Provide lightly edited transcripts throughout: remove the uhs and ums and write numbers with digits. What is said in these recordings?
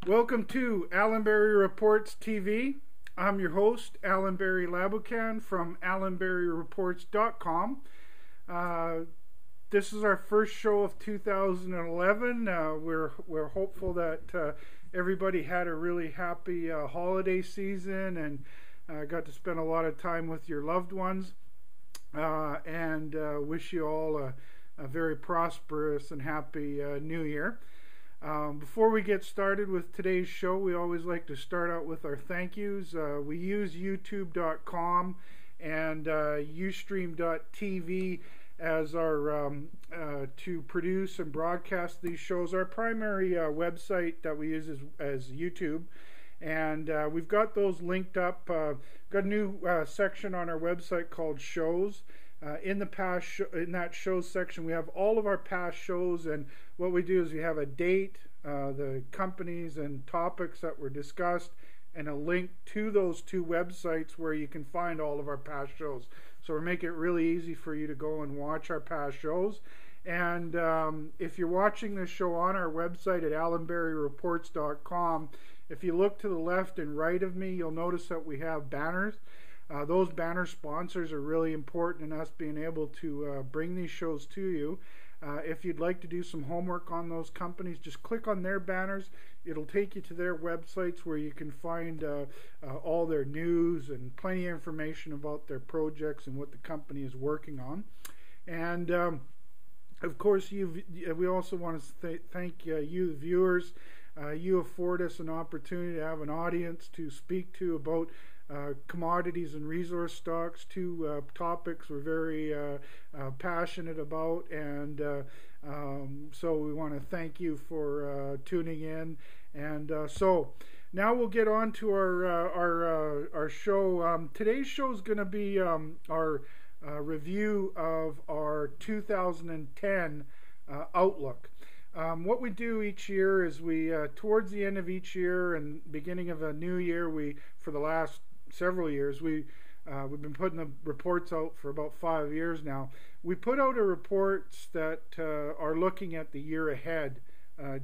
Welcome to Allan Reports TV. I'm your host, Allan Labucan from allanberryreports.com. This is our first show of 2011. We're hopeful that everybody had a really happy holiday season and got to spend a lot of time with your loved ones. And wish you all a very prosperous and happy New Year. Before we get started with today's show, we always like to start out with our thank yous. We use youtube.com and ustream.tv as our to produce and broadcast these shows. Our primary website that we use is YouTube, and we've got those linked up. Got a new section on our website called shows. In that shows section, we have all of our past shows, and what we do is we have a date, the companies and topics that were discussed, and a link to those two websites where you can find all of our past shows. So we make it really easy for you to go and watch our past shows. And if you're watching this show on our website at allanberryreports.com, if you look to the left and right of me, you'll notice that we have banners. Those banner sponsors are really important in us being able to bring these shows to you. If you'd like to do some homework on those companies, just click on their banners. It'll take you to their websites where you can find all their news and plenty of information about their projects and what the company is working on. And of course, we also want to thank you, the viewers. You afford us an opportunity to have an audience to speak to about commodities and resource stocks, two topics we're very passionate about, and so we want to thank you for tuning in. And so now we'll get on to our show. Today's show is going to be our review of our 2010 outlook. What we do each year is we, towards the end of each year and beginning of a new year, for the last several years, we've been putting the reports out for about 5 years now. We put out reports that are looking at the year ahead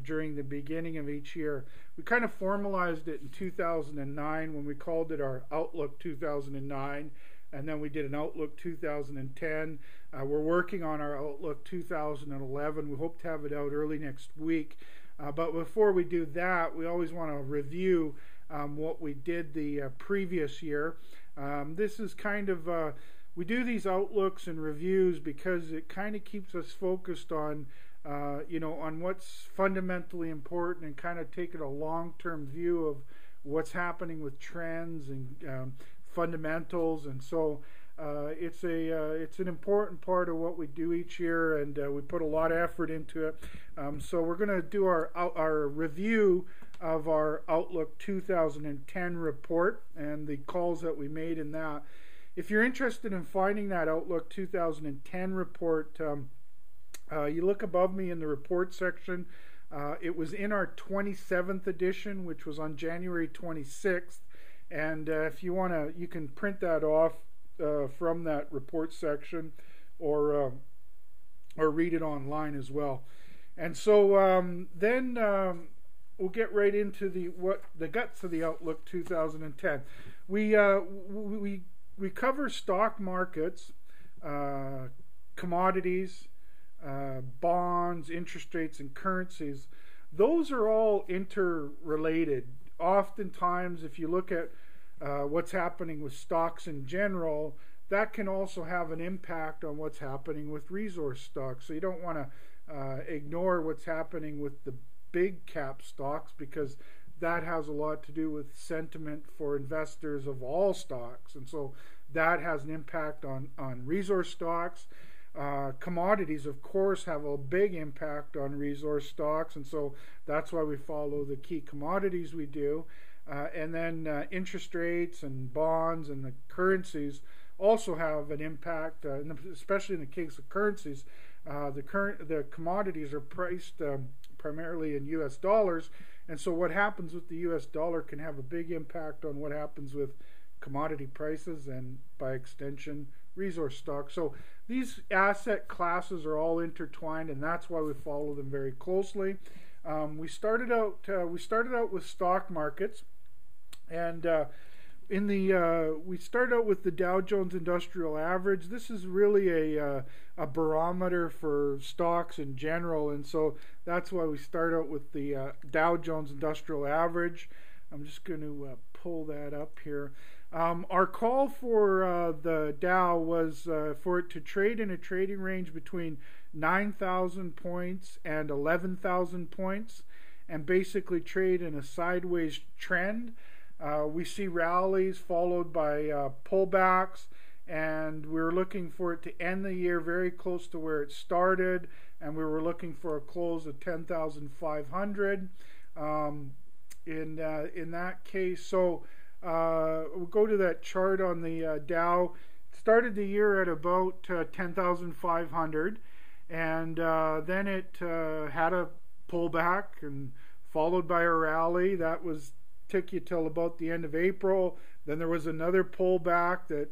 during the beginning of each year. We kind of formalized it in 2009 when we called it our Outlook 2009, and then we did an Outlook 2010. We're working on our Outlook 2011. We hope to have it out early next week. But before we do that, we always want to review what we did the previous year. This is kind of, we do these outlooks and reviews because it kind of keeps us focused on, on what's fundamentally important and kind of taking a long-term view of what's happening with trends and fundamentals. And so it's an important part of what we do each year, and we put a lot of effort into it. So we're going to do our review of our Outlook 2010 report and the calls that we made in that. If you're interested in finding that Outlook 2010 report, you look above me in the report section. It was in our 27th edition, which was on January 26th. And if you want to, you can print that off from that report section, or read it online as well. And so then we'll get right into the guts of the Outlook 2010. We cover stock markets, commodities, bonds, interest rates, and currencies. Those are all interrelated. Oftentimes, if you look at what's happening with stocks in general, that can also have an impact on what's happening with resource stocks. So you don't want to ignore what's happening with the big cap stocks, because that has a lot to do with sentiment for investors of all stocks. And so that has an impact on resource stocks. Commodities, of course, have a big impact on resource stocks, and so that's why we follow the key commodities we do. And then interest rates and bonds and the currencies also have an impact, especially in the case of currencies. The commodities are priced primarily in U.S. dollars, and so what happens with the U.S. dollar can have a big impact on what happens with commodity prices and, by extension, resource stocks. So these asset classes are all intertwined, and that's why we follow them very closely. We started out with stock markets, and we started out with the Dow Jones Industrial Average. This is really a barometer for stocks in general, and so that's why we start out with the Dow Jones Industrial Average. I'm just going to pull that up here. Our call for the Dow was for it to trade in a trading range between 9,000 points and 11,000 points, and basically trade in a sideways trend. We see rallies followed by pullbacks, and we were looking for it to end the year very close to where it started, and we were looking for a close of 10,500 in that case. So we'll go to that chart on the Dow. Started the year at about 10,500, and then it had a pullback and followed by a rally that took you till about the end of April. Then there was another pullback that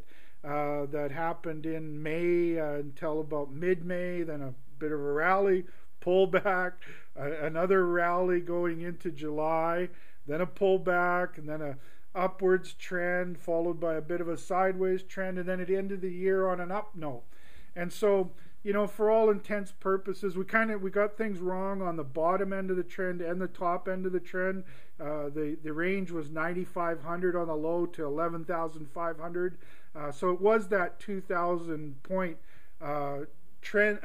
happened in May until about mid-May. Then a bit of a rally, pullback, another rally going into July, then a pullback, and then a upwards trend followed by a bit of a sideways trend, and then it ended the year on an up note. And so, for all intents purposes, we got things wrong on the bottom end of the trend and the top end of the trend. The range was 9,500 on the low to 11,500. So it was that 2,000 point trend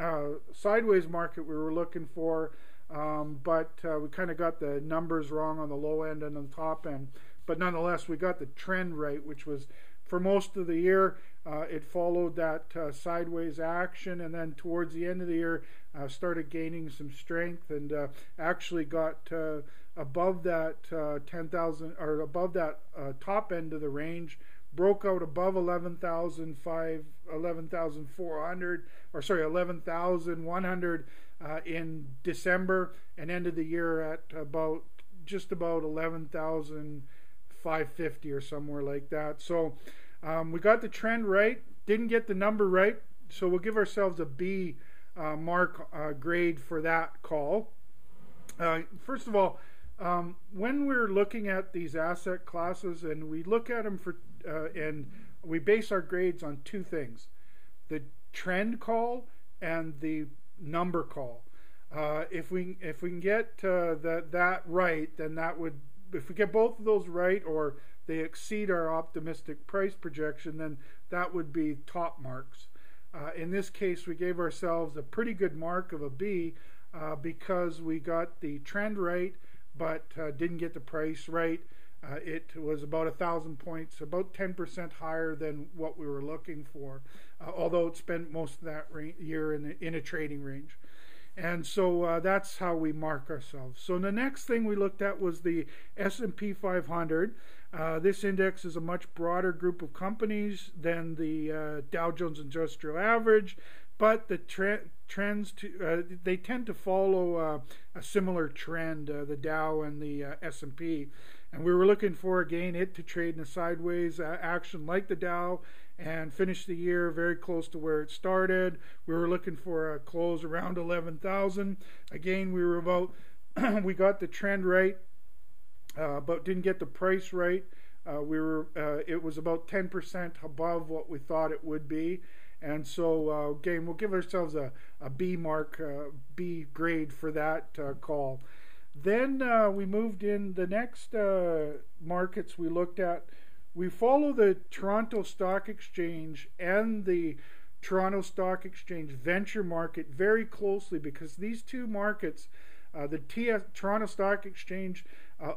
sideways market we were looking for, but we kind of got the numbers wrong on the low end and on the top end. But nonetheless, we got the trend right, which was for most of the year. It followed that sideways action, and then towards the end of the year started gaining some strength, and actually got above that 10,000 or above that top end of the range, broke out above 11,100 in December, and ended the year at just about 11,550 or somewhere like that. So we got the trend right, didn't get the number right, so we'll give ourselves a B mark grade for that call. First of all, when we're looking at these asset classes, and we look at them and we base our grades on two things: the trend call and the number call. If we can get that right, then that would, if we get both of those right, or they exceed our optimistic price projection, then that would be top marks. In this case, we gave ourselves a pretty good mark of a B because we got the trend right, but didn't get the price right. It was about 1,000 points, about 10% higher than what we were looking for, although it spent most of that year in a trading range. And so that's how we mark ourselves. So the next thing we looked at was the S&P 500. This index is a much broader group of companies than the Dow Jones Industrial Average, but the trends they tend to follow a similar trend, the Dow and the S&P. And we were looking for, again, it to trade in a sideways action like the Dow and finish the year very close to where it started. We were looking for a close around 11,000. Again, we got the trend right, but didn't get the price right. It was about 10% above what we thought it would be. And so, again, we'll give ourselves a B mark, B grade for that call. Then we moved in the next markets we looked at. We follow the Toronto Stock Exchange and the Toronto Stock Exchange venture market very closely, because these two markets, the Toronto Stock Exchange,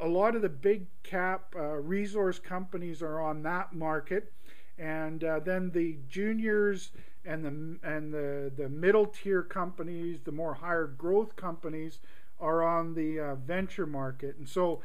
a lot of the big cap resource companies are on that market, and then the juniors and the middle tier companies, the more higher growth companies, are on the venture market. And so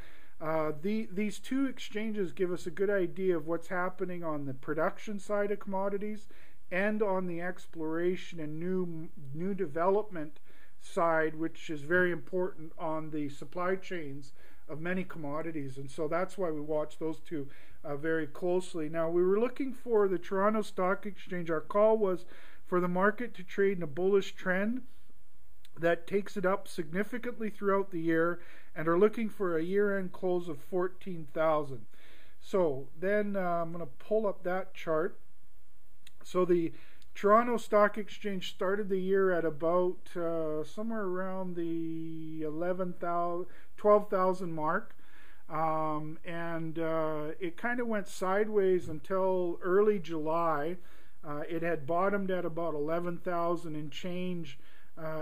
these two exchanges give us a good idea of what's happening on the production side of commodities and on the exploration and new development side, which is very important on the supply chains of many commodities. And so that's why we watch those two very closely. Now, we were looking for the Toronto Stock Exchange. Our call was for the market to trade in a bullish trend that takes it up significantly throughout the year, and are looking for a year-end close of 14,000. So then I'm going to pull up that chart. So the Toronto Stock Exchange started the year at about somewhere around the 12,000 mark. And it kind of went sideways until early July. It had bottomed at about 11,000 and change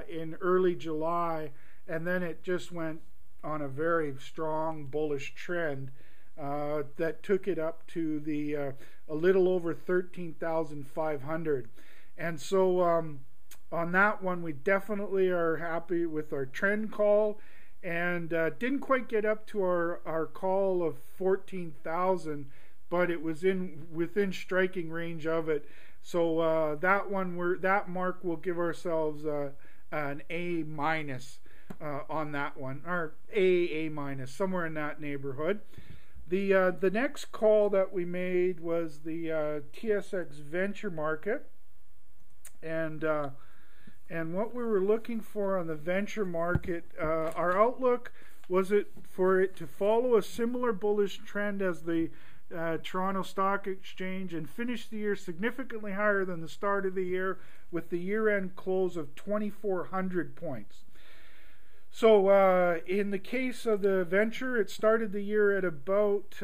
in early July, and then it just went on a very strong bullish trend that took it up to the a little over 13,500. And so on that one, we definitely are happy with our trend call, and didn't quite get up to our call of 14,000, but it was within striking range of it. So that mark will give ourselves an A minus on that one, or A minus, somewhere in that neighborhood. The next call that we made was the TSX Venture Market, and what we were looking for on the venture market, our outlook was for it to follow a similar bullish trend as the Toronto Stock Exchange and finish the year significantly higher than the start of the year, with the year-end close of 2,400 points. So in the case of the venture, it started the year at about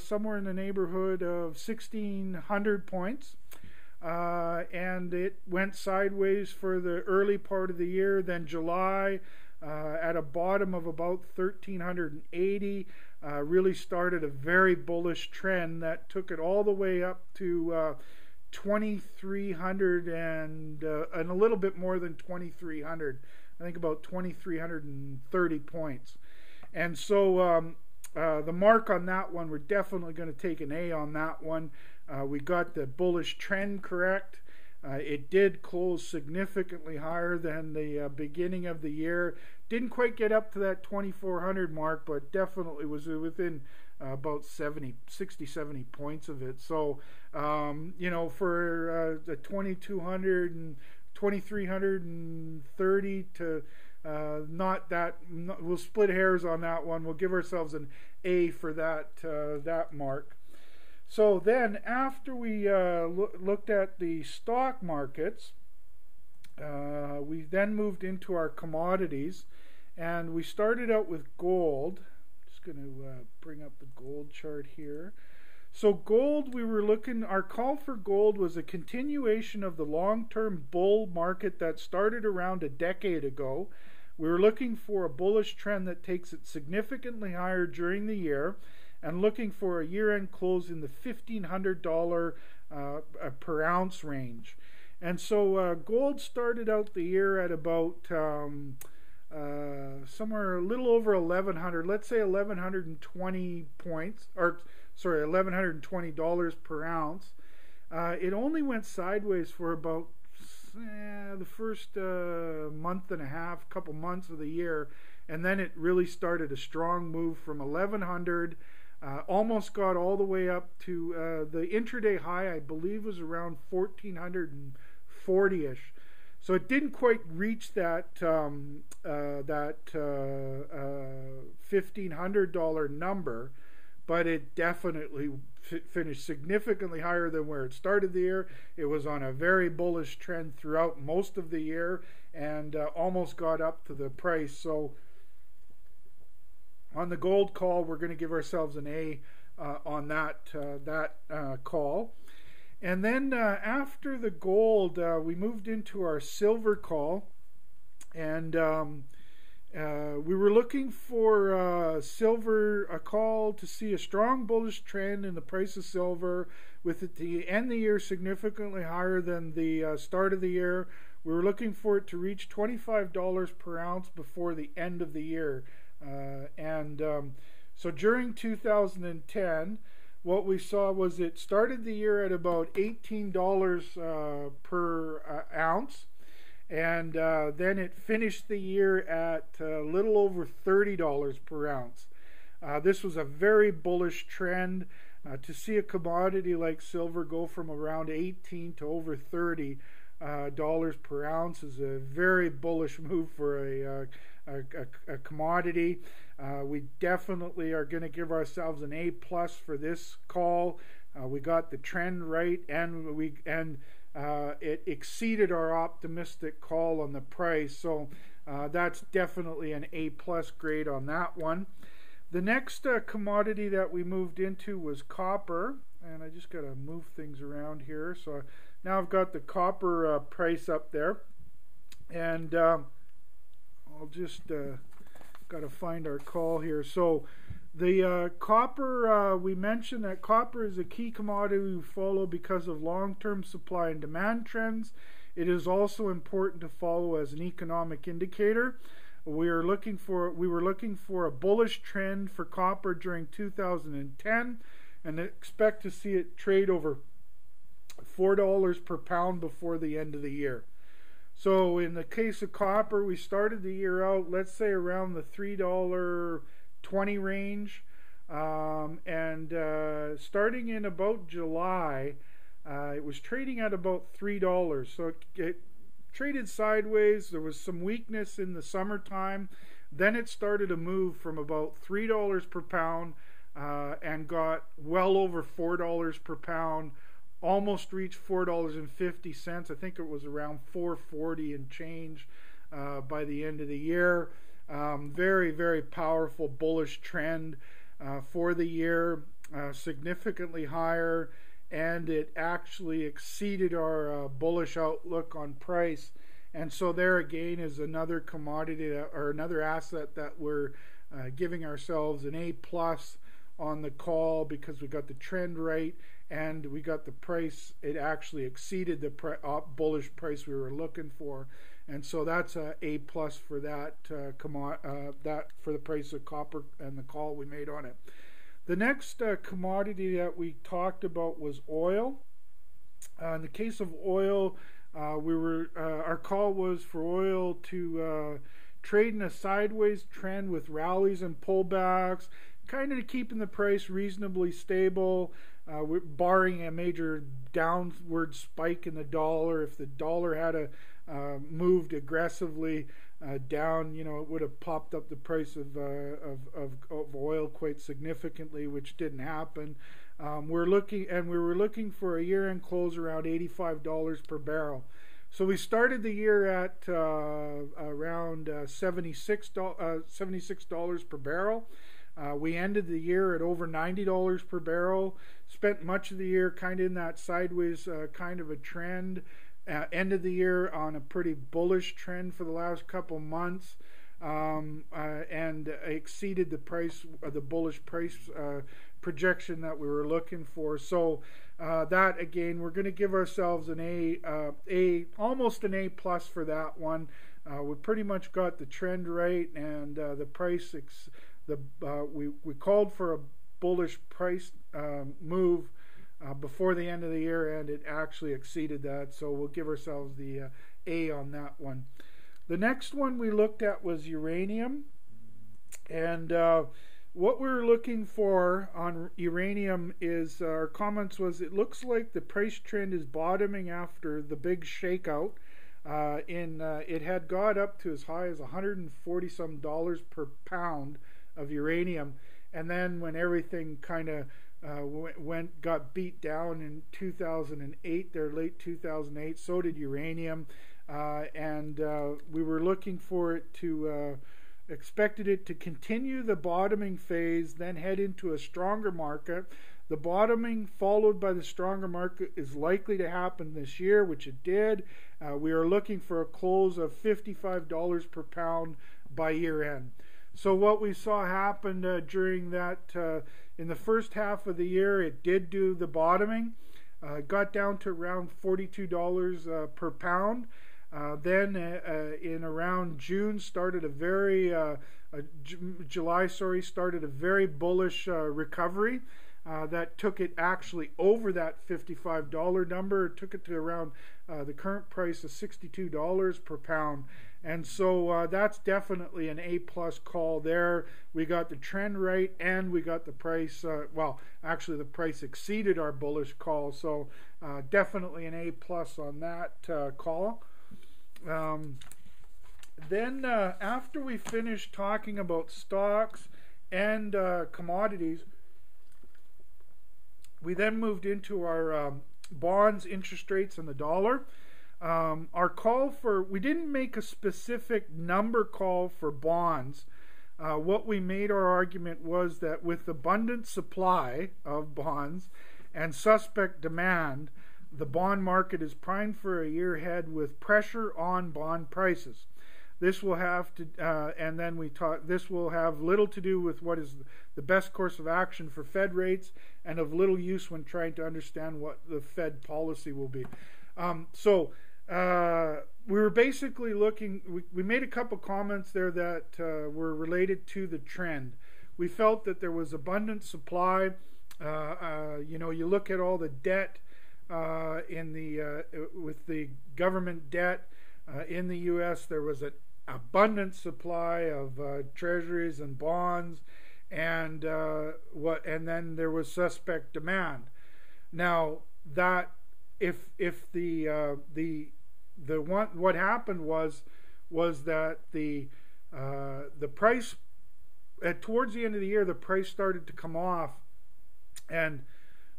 somewhere in the neighborhood of 1,600 points. And it went sideways for the early part of the year. Then July, at a bottom of about 1,380, really started a very bullish trend that took it all the way up to 2,300 and a little bit more than 2,300. I think about 2,330 points. And so the mark on that one, we're definitely going to take an A on that one. We got the bullish trend correct. It did close significantly higher than the beginning of the year. Didn't quite get up to that 2,400 mark, but definitely was within about 60, 70 points of it. So, for the 2,200 and 2,330 to not that, we'll split hairs on that one. We'll give ourselves an A for that mark. So then, after we looked at the stock markets, we then moved into our commodities, and we started out with gold. Just going to bring up the gold chart here. So gold, our call for gold was a continuation of the long-term bull market that started around a decade ago. We were looking for a bullish trend that takes it significantly higher during the year, and looking for a year-end close in the $1,500 per ounce range. And so gold started out the year at about somewhere a little over 1,100, let's say 1,120 points, or sorry, $1,120 per ounce. It only went sideways for about the first month and a half, couple months of the year, and then it really started a strong move from 1,100. Almost got all the way up to the intraday high, I believe, was around 1,440-ish. So it didn't quite reach that $1,500 number, but it definitely finished significantly higher than where it started the year. It was on a very bullish trend throughout most of the year, and almost got up to the price. So on the gold call, we're going to give ourselves an A on that call. And then after the gold, we moved into our silver call, and we were looking for silver, a call to see a strong bullish trend in the price of silver, with it to end the year significantly higher than the start of the year. We were looking for it to reach $25 per ounce before the end of the year. So during 2010, what we saw was it started the year at about $18 per ounce, and then it finished the year at a little over $30 per ounce. This was a very bullish trend. To see a commodity like silver go from around 18 to over 30 dollars per ounce is a very bullish move for a commodity. We definitely are going to give ourselves an A+ for this call. We got the trend right, and it exceeded our optimistic call on the price. So that's definitely an A+ grade on that one. The next commodity that we moved into was copper, and I just got to move things around here. So now I've got the copper price up there, and I'll just got to find our call here. So the copper, we mentioned that copper is a key commodity we follow because of long-term supply and demand trends. It is also important to follow as an economic indicator. We were looking for a bullish trend for copper during 2010, and expect to see it trade over $4 per pound before the end of the year. So in the case of copper, we started the year out, let's say, around the $3.20 range, and starting in about July, it was trading at about $3. So it traded sideways. There was some weakness in the summertime. Then it started to move from about $3 per pound and got well over $4 per pound, almost reached $4.50. I think it was around $4.40 and change by the end of the year. Very, very powerful bullish trend for the year, significantly higher, and it actually exceeded our bullish outlook on price. And so there again is another commodity or another asset that we're giving ourselves an A+ on the call, because we got the trend right and we got the price. It actually exceeded the bullish price we were looking for, and so that's a A+ for that that for the price of copper and the call we made on it. The next commodity that we talked about was oil. In the case of oil, our call was for oil to trade in a sideways trend with rallies and pullbacks, kind of keeping the price reasonably stable, barring a major downward spike in the dollar. If the dollar had moved aggressively down, it would have popped up the price of oil quite significantly, which didn't happen. We were looking for a year-end close around $85 per barrel. So we started the year at around $76 per barrel. We ended the year at over $90 per barrel. Spent much of the year kind of in that sideways kind of a trend. Ended the year on a pretty bullish trend for the last couple months, and exceeded the bullish price projection that we were looking for. So that again, we're going to give ourselves an almost an A+ for that one. We pretty much got the trend right, and the price. We called for a bullish price move before the end of the year, and it actually exceeded that. So we'll give ourselves the A on that one. The next one we looked at was uranium, and what we're looking for on uranium is, our comments was, it looks like the price trend is bottoming after the big shakeout. It had got up to as high as $140 some per pound of uranium, and then when everything kind of got beat down in 2008, late 2008, so did uranium, and we were looking for it to expected it to continue the bottoming phase, then head into a stronger market. The bottoming followed by the stronger market is likely to happen this year, which it did. We are looking for a close of $55 per pound by year end. So what we saw happen during that, in the first half of the year, it did do the bottoming, got down to around $42 per pound. Then in around June started July started a very bullish recovery that took it actually over that $55 number. It took it to around the current price of $62 per pound. And so that's definitely an A-plus call there. We got the trend right, and we got the price. Well, actually, the price exceeded our bullish call. So definitely an A-plus on that call. Then after we finished talking about stocks and commodities, we then moved into our bonds, interest rates, and the dollar. Our call for, we didn't make a specific number call for bonds. What we made our argument was that with abundant supply of bonds and suspect demand, the bond market is primed for a year ahead with pressure on bond prices. This will have to, and then we talk. This will have little to do with what is the best course of action for Fed rates, and of little use when trying to understand what the Fed policy will be. We were basically looking. We made a couple comments there that were related to the trend. We felt that there was abundant supply. You look at all the debt with the government debt in the U.S. There was an abundant supply of treasuries and bonds, and then there was suspect demand. Now that what happened was that the price towards the end of the year, the price started to come off, and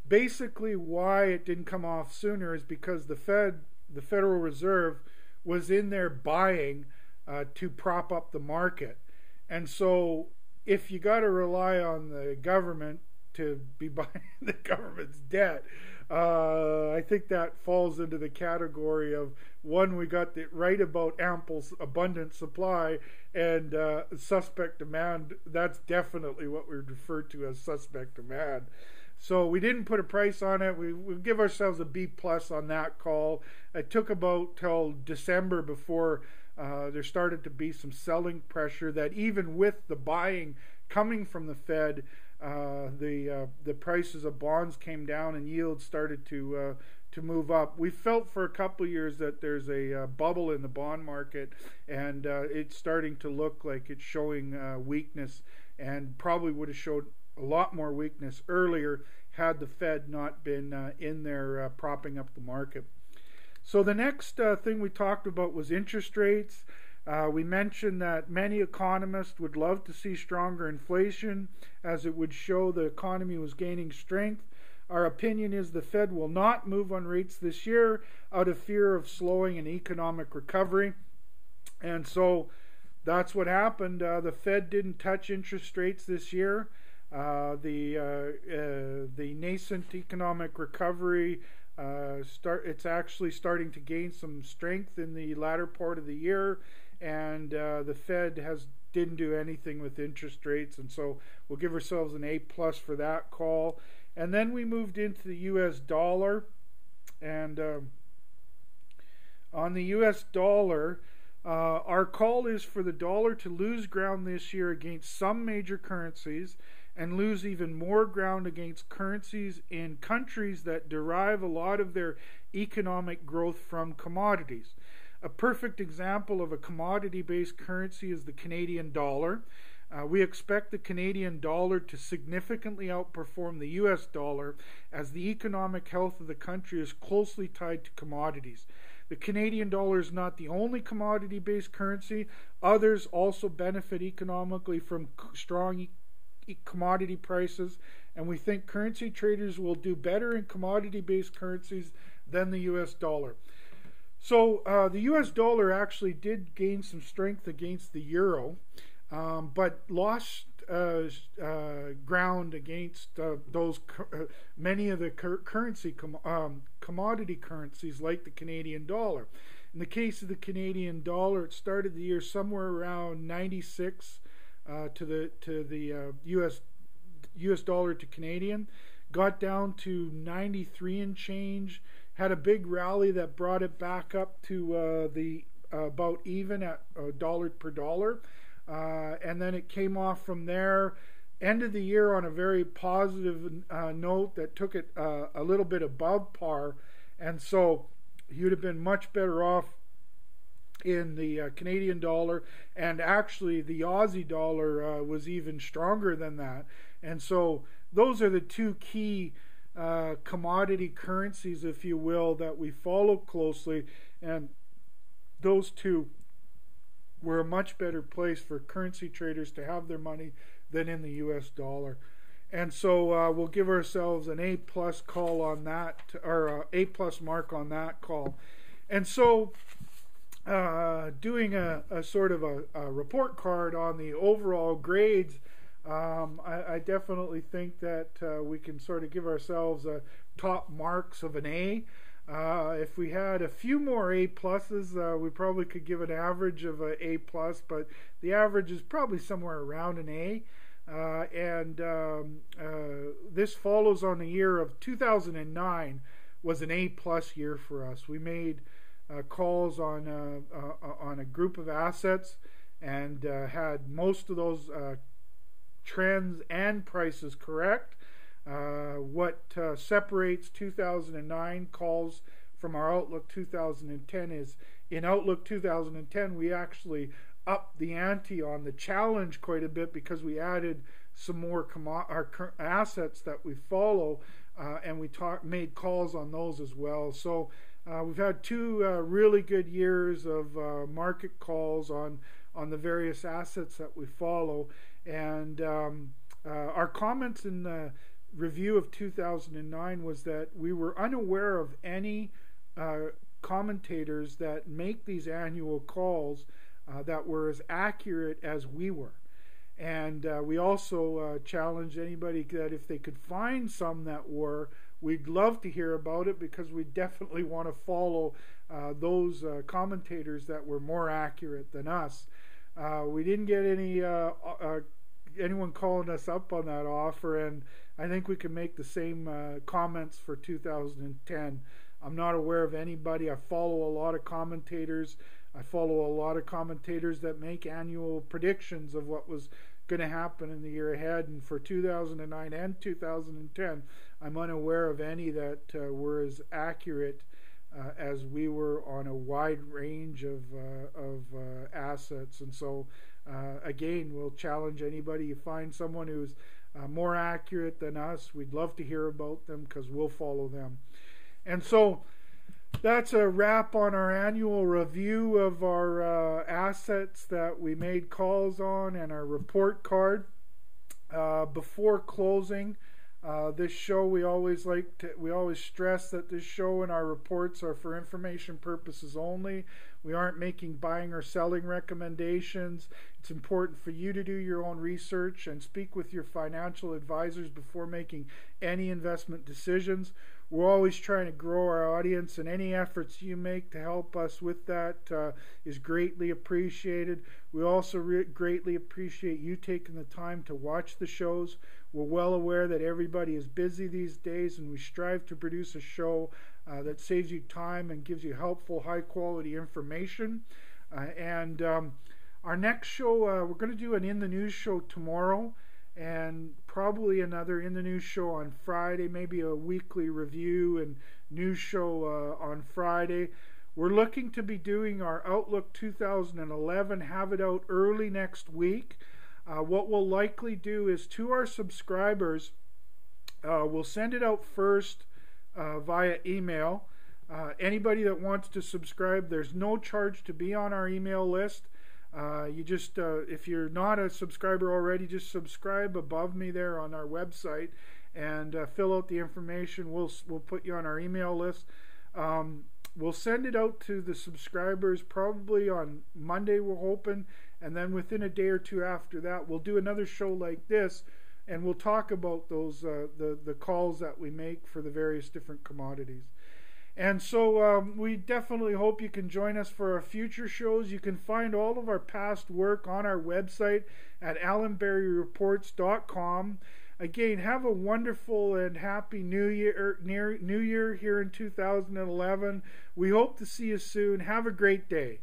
basically why it didn't come off sooner is because the Federal Reserve was in there buying to prop up the market. And so if you got to rely on the government to be buying the government's debt, I think that falls into the category of, one, we got it right about abundant supply, and suspect demand. That's definitely what we refer to as suspect demand. So we didn't put a price on it. We give ourselves a B+ on that call. It took about till December before there started to be some selling pressure, that even with the buying coming from the Fed, the prices of bonds came down and yields started to move up. We felt for a couple of years that there's a bubble in the bond market, and it's starting to look like it's showing weakness, and probably would have showed a lot more weakness earlier had the Fed not been in there propping up the market. So the next thing we talked about was interest rates. We mentioned that many economists would love to see stronger inflation, as it would show the economy was gaining strength. Our opinion is the Fed will not move on rates this year out of fear of slowing an economic recovery. And so that's what happened. The Fed didn't touch interest rates this year. The nascent economic recovery it's actually starting to gain some strength in the latter part of the year, and the Fed didn't do anything with interest rates, and so we'll give ourselves an A+ for that call. And then we moved into the U.S. dollar, and on the U.S. dollar, our call is for the dollar to lose ground this year against some major currencies, and lose even more ground against currencies in countries that derive a lot of their economic growth from commodities. A perfect example of a commodity-based currency is the Canadian dollar. We expect the Canadian dollar to significantly outperform the US dollar, as the economic health of the country is closely tied to commodities. The Canadian dollar is not the only commodity-based currency. Others also benefit economically from strong commodity prices, and we think currency traders will do better in commodity-based currencies than the US dollar. So the US dollar actually did gain some strength against the euro, but lost ground against many of the commodity currencies like the Canadian dollar. In the case of the Canadian dollar, it started the year somewhere around 96 to the US dollar to Canadian, got down to 93 and change, had a big rally that brought it back up to the about even at dollar per dollar, and then it came off from there. Ended the year on a very positive note that took it a little bit above par, and so you'd have been much better off in the Canadian dollar, and actually the Aussie dollar was even stronger than that. And so those are the two key commodity currencies, if you will, that we follow closely, and those two were a much better place for currency traders to have their money than in the US dollar. And so we'll give ourselves an A+ call on that, or A+ mark on that call. And so doing a sort of a report card on the overall grades, I definitely think that we can sort of give ourselves top marks of an A. If we had a few more A+, we probably could give an average of an A+, but the average is probably somewhere around an A. This follows on the year of 2009 was an A+ year for us. We made calls on a group of assets and had most of those trends and prices correct. What separates 2009 calls from our Outlook 2010 is in Outlook 2010 we actually upped the ante on the challenge quite a bit because we added some more our assets that we follow, and we made calls on those as well. So we've had two really good years of market calls on the various assets that we follow, and our comments in the review of 2009 was that we were unaware of any commentators that make these annual calls that were as accurate as we were. And we also challenged anybody that if they could find some that were, we'd love to hear about it, because we definitely want to follow those commentators that were more accurate than us. We didn't get anyone calling us up on that offer, and I think we can make the same comments for 2010. I'm not aware of anybody. I follow a lot of commentators. I follow a lot of commentators that make annual predictions of what was going to happen in the year ahead. And for 2009 and 2010, I'm unaware of any that were as accurate as we were on a wide range of assets. And so, again, we'll challenge anybody. You find someone who's more accurate than us, we'd love to hear about them, because we'll follow them. And so that's a wrap on our annual review of our assets that we made calls on and our report card. Before closing this show, we always stress that this show and our reports are for information purposes only. We aren't making buying or selling recommendations. It's important for you to do your own research and speak with your financial advisors before making any investment decisions. We're always trying to grow our audience, and any efforts you make to help us with that is greatly appreciated. We also greatly appreciate you taking the time to watch the shows. We're well aware that everybody is busy these days, and we strive to produce a show that saves you time and gives you helpful, high-quality information. Our next show, we're going to do an In the News show tomorrow, and probably another In the News show on Friday, maybe a weekly review and news show on Friday. We're looking to be doing our Outlook 2011, have it out early next week. What we'll likely do is, to our subscribers, we'll send it out first via email. Anybody that wants to subscribe, there's no charge to be on our email list. You just, if you're not a subscriber already, just subscribe above me there on our website and fill out the information. We'll put you on our email list. We'll send it out to the subscribers probably on Monday, we're hoping, and then within a day or two after that, we'll do another show like this, and we'll talk about those the calls that we make for the various different commodities. And so we definitely hope you can join us for our future shows. You can find all of our past work on our website at allanberryreports.com. Again, have a wonderful and happy New Year here in 2011. We hope to see you soon. Have a great day.